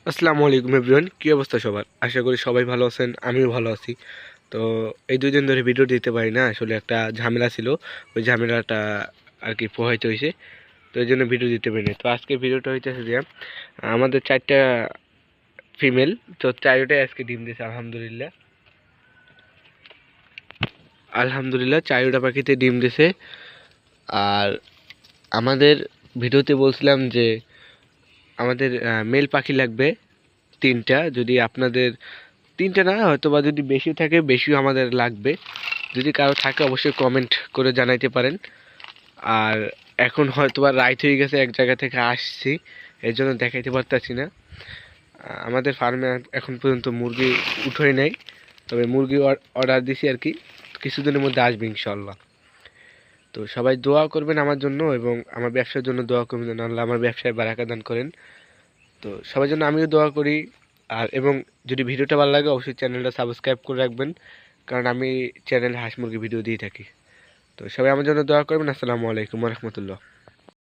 আসসালামু আলাইকুম এভরিওয়ান, কী অবস্থা সবার? আশা করি সবাই ভালো আছেন, আমিও ভালো আছি। তো এই 2 দিন ধরে ভিডিও দিতে পারি না, আসলে একটা ঝামেলা ছিল। ওই ঝামেলাটা আর কি প্রভাবিত হয়েছে, তো এই জন্য ভিডিও দিতে পারি না। তো আজকে ভিডিওটা হইতেছে যে আমাদের 4টা ফিমেল, তো 4টাই আজকে ডিম দিয়েছে আলহামদুলিল্লাহ। আলহামদুলিল্লাহ 4টা পাখিতে ডিম দিয়েছে। আর আমাদের ভিডিওতে বলছিলাম যে আমাদের মেল পাখি লাগবে 3টা। যদি আপনাদের 3টা না, হয়তো বা যদি বেশি থাকে বেশিও আমাদের লাগবে। যদি কারো থাকে অবশ্যই কমেন্ট করে জানাইতে পারেন। আর এখন হয়তো বা রাইত হয়ে গেছে, এক জায়গা থেকে আসছি, এর জন্য দেখাইতে পারতাছি না। আমাদের ফার্মে এখন পর্যন্ত মুরগি উঠোই নাই, তবে মুরগি অর্ডার দিছি আর কি, কিছুদিনের মধ্যে আসবে ইনশাল্লাহ। তো সবাই দোয়া করবেন আমার জন্য এবং আমার ব্যবসার জন্য দোয়া করবেন যেন আল্লাহ আমার ব্যবসায় বারাকা দান করেন। তো সবার জন্য আমিও দোয়া করি। আর এবং যদি ভিডিওটা ভালো লাগে অবশ্যই চ্যানেলটা সাবস্ক্রাইব করে রাখবেন, কারণ আমি চ্যানেলে হাঁস মুরগি ভিডিও দিয়ে থাকি। তো সবাই আমার জন্য দোয়া করবেন। আসসালামু আলাইকুম ওয়া রাহমাতুল্লাহ।